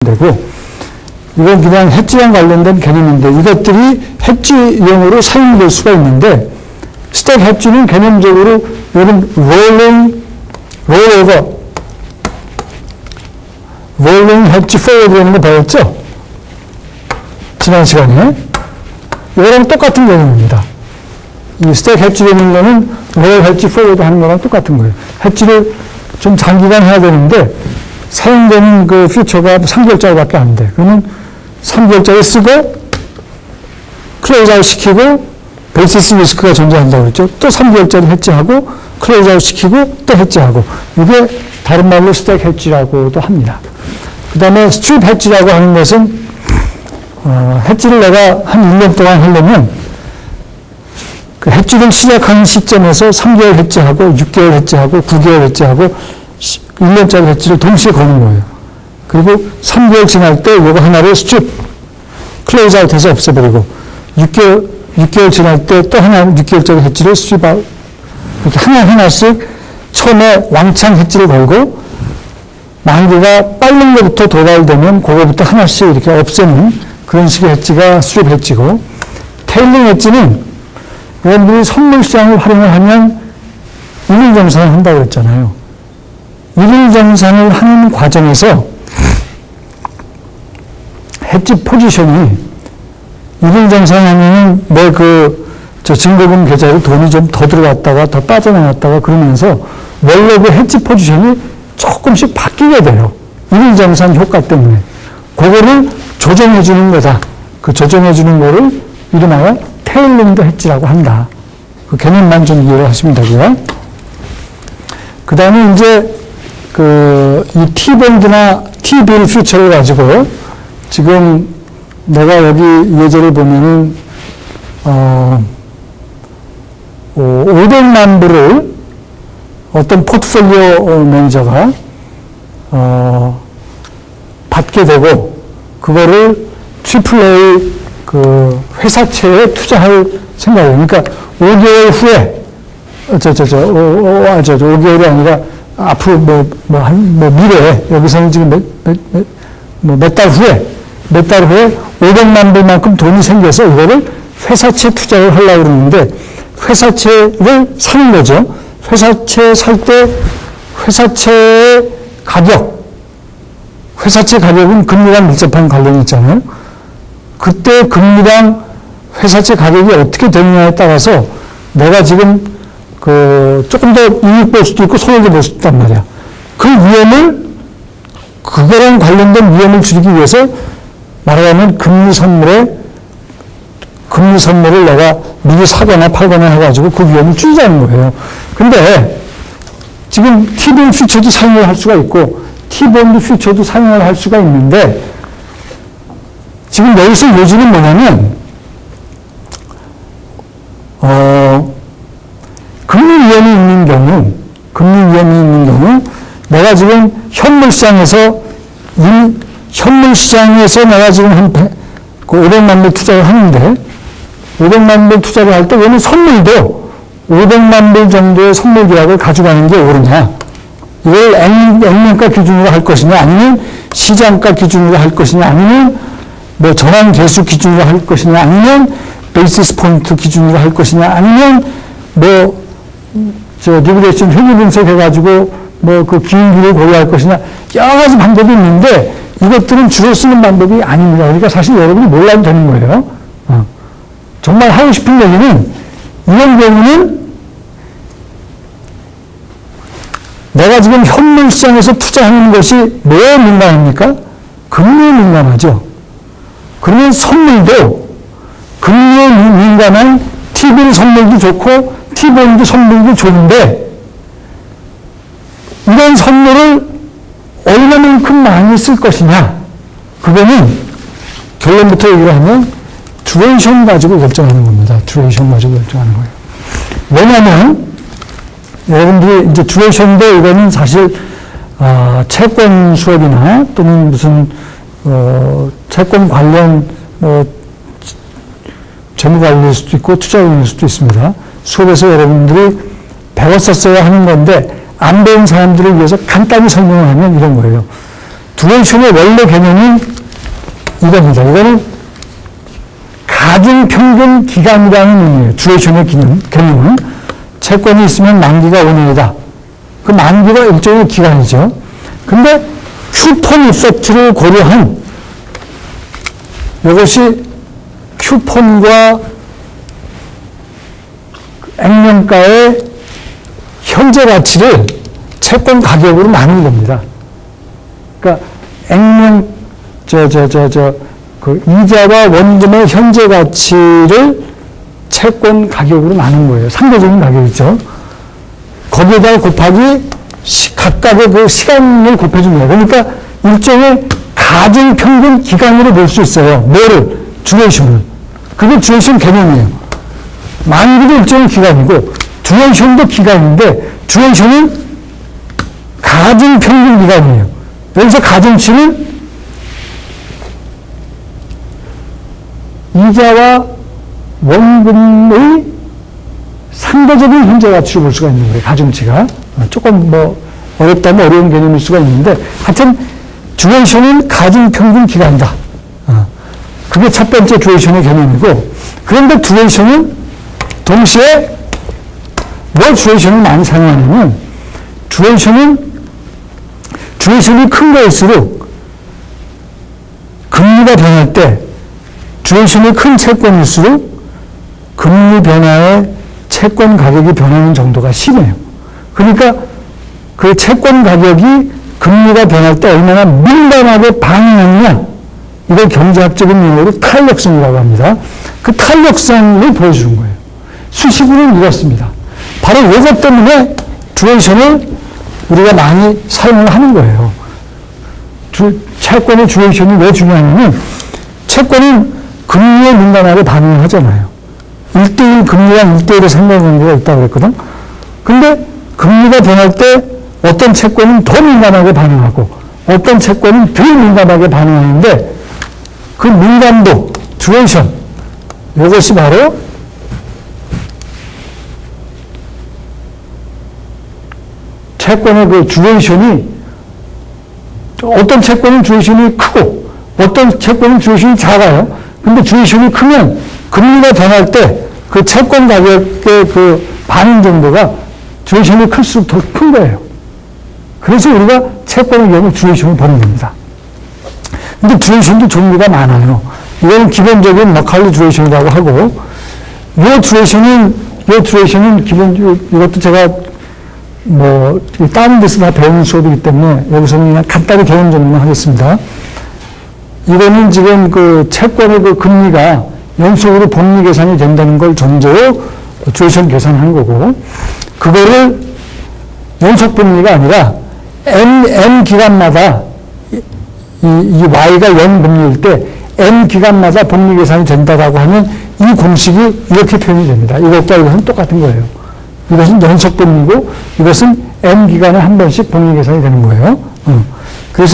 되고, 이건 그냥 해지랑 관련된 개념인데, 이것들이 해지용으로 사용될 수가 있는데, 스택 해지는 개념적으로 이런 rolling hedge forward라는 거 배웠죠? 지난 시간에. 이거랑 똑같은 개념입니다. 이 스택 해지라는 거는 roll hedge forward 하는 거랑 똑같은 거예요. 해지를 좀 장기간 해야 되는데, 사용되는 그 퓨처가 3개월짜리밖에 안 돼. 그러면 3개월짜리 쓰고, 클로즈 아웃 시키고, 베이시스 리스크가 존재한다고 그랬죠. 또 3개월짜리 해지하고, 클로즈 아웃 시키고, 또 해지하고. 이게 다른 말로 스택 해지라고도 합니다. 그 다음에 스트립 해지라고 하는 것은, 해지를 내가 한 1년 동안 하려면, 그 해지를 시작하는 시점에서 3개월 해지하고, 6개월 해지하고, 9개월 해지하고, 1년짜리 해지를 동시에 거는 거예요. 그리고 3개월 지날 때 이거 하나를 스트립, 클로즈 아웃해서 없애버리고, 6개월 지날 때 또 하나 6개월짜리 해지를 스트립 아웃, 이렇게 하나씩 처음에 왕창 해지를 걸고, 만기가 빠른 것부터 도달되면 그거부터 하나씩 이렇게 없애는 그런 식의 해지가 스트립 해지고, 테일링 해지는 여러분들이 선물 시장을 활용을 하면 일일정산을 한다고 했잖아요. 일일정산을 하는 과정에서 해지 포지션이 일일정산하면 저 증거금 계좌에 돈이 좀 더 들어갔다가 더 빠져나갔다가 그러면서 원래 그 해지 포지션이 조금씩 바뀌게 돼요. 일일정산 효과 때문에. 그거를 조정해 주는 거다. 그 조정해 주는 거를 이름하여 테일링드 해지라고 한다. 그 개념만 좀 이해를 하시면 되고요. 그 다음에 이제 이 T본드나 T빌 퓨처를 가지고 지금 내가 여기 예제를 보면은 500만 불을 어떤 포트폴리오 매니저가 받게 되고 그거를 AAA 그 회사채에 투자할 생각이에요. 그러니까 5개월 후에 5개월이 아니라 앞으로 미래에, 여기서는 지금 몇 달 후에 500만 불만큼 돈이 생겨서 이거를 회사채 투자를 하려고 그러는데, 회사채를 사는 거죠. 회사채 살 때, 회사채의 회사채 가격은 금리랑 밀접한 관련이 있잖아요. 그때 금리랑 회사채 가격이 어떻게 되느냐에 따라서 내가 지금 조금 더 이익 볼 수도 있고 손해도 볼 수도 있단 말이야. 그거랑 관련된 위험을 줄이기 위해서 말하자면 금리 선물을 내가 미리 사거나 팔거나 해가지고 그 위험을 줄이자는 거예요. 근데 지금 T빌 퓨처도 사용을 할 수가 있고 T본드 퓨처도 사용을 할 수가 있는데 지금 여기서 요지는 뭐냐면 금리 위험이 있는 경우, 내가 지금 현물 시장에서 내가 지금 한 500만 불 투자를 하는데, 500만 불 투자를 할 때, 얘는 선물도 500만 불 정도의 선물 계약을 가져가는 게 옳으냐. 이걸 액면가 기준으로 할 것이냐, 아니면 시장가 기준으로 할 것이냐, 아니면 전환 개수 기준으로 할 것이냐, 아니면 베이시스 포인트 기준으로 할 것이냐, 아니면 리버레이션 회귀 분석해가지고 그 기울기를 고려할 것이냐, 여러 가지 방법이 있는데 이것들은 주로 쓰는 방법이 아닙니다. 그러니까 사실 여러분이 몰라도 되는 거예요. 정말 하고 싶은 얘기는 이런 경우는 내가 지금 현물 시장에서 투자하는 것이 뭐에 민감합니까? 금리에 민감하죠. 그러면 선물도 금리에 민감한 T빌 선물도 좋고 T본드 선물도 좋은데 이런 선물을 얼마만큼 많이 쓸 것이냐, 그거는 결론부터 얘기를 하면 듀레이션 가지고 결정하는 겁니다. 듀레이션 가지고 결정하는 거예요. 왜냐하면 여러분들이 이제 듀레이션도 이거는 사실 채권 수업이나 또는 무슨 채권 관련 재무관리일 수도 있고 투자금일 수도 있습니다. 수업에서 여러분들이 배웠었어야 하는 건데 안 배운 사람들을 위해서 간단히 설명을 하면 이런 거예요. 듀레이션의 원래 개념은 이겁니다. 이거는 가중평균 기간이라는 의미예요. 듀레이션의 개념은 채권이 있으면 만기가 5년이다. 그 만기가 일종의 기간이죠. 근데 쿠폰 이펙트를 고려한 이것이 쿠폰과 액면가의 현재 가치를 채권 가격으로 나눈 겁니다. 그러니까 액면 그 이자와 원금의 현재 가치를 채권 가격으로 나눈 거예요. 상대적인 가격이죠. 거기에다가 곱하기 각각의 그 시간을 곱해준 거예요. 그러니까 일종의 가중평균 기간으로 볼 수 있어요. 뭐를? 듀레이션을. 그게 듀레이션 개념이에요. 만기도 일종의 기간이고 듀레이션도 기간인데 듀레이션은 가중평균 기간이에요. 여기서 가중치는 이자와 원금의 상대적인 현재 가치로 볼 수가 있는 거예요. 가중치가. 조금 어렵다면 어려운 개념일 수가 있는데 하여튼 듀레이션은 가중평균 기간이다. 그게 첫 번째 듀레이션의 개념이고 그런데 듀레이션은 동시에 왜 듀레이션을 많이 사용하냐면 듀레이션이 큰 거일수록 금리가 변할 때 듀레이션이 큰 채권일수록 금리 변화에 채권 가격이 변하는 정도가 심해요. 그러니까 그 채권 가격이 금리가 변할 때 얼마나 민감하게 반응하느냐 이걸 경제학적인 용어로 탄력성이라고 합니다. 그 탄력성을 보여주는 거예요. 수식으로는 이렇습니다. 바로 이것 때문에 듀레이션을 우리가 많이 사용을 하는 거예요. 채권의 듀레이션이 왜 중요하냐면 채권은 금리에 민감하게 반응을 하잖아요. 1대1 금리랑 1대1의 상관관계가 있다고 그랬거든. 근데 금리가 변할 때 어떤 채권은 더 민감하게 반응하고 어떤 채권은 덜 민감하게 반응하는데 그 민감도, 듀레이션 이것이 바로 채권의 그 듀레이션이 어떤 채권은 듀레이션이 크고 어떤 채권은 듀레이션이 작아요. 근데 듀레이션이 크면 금리가 변할 때 그 채권 가격의 그 반응 정도가 듀레이션이 클수록 더 큰 거예요. 그래서 우리가 채권의 경우 듀레이션을 보는 겁니다. 근데 듀레이션도 종류가 많아요. 이건 기본적인 머칼리 듀레이션이라고 하고 이 듀레이션은 기본적으로 이것도 제가 다른 데서 다 배우는 수업이기 때문에 여기서는 그냥 간단히 개론 정도만 하겠습니다. 이거는 지금 그 채권의 그 금리가 연속으로 복리 계산이 된다는 걸 전제로 듀레이션 계산한 거고, 그거를 연속 복리가 아니라 n 기간마다 이 y가 0복리일 때 n 기간마다 복리 계산이 된다라고 하면 이 공식이 이렇게 표현이 됩니다. 이것과 이것은 똑같은 거예요. 이것은 연속 복리고 이것은 n 기간에 한 번씩 복리 계산이 되는 거예요.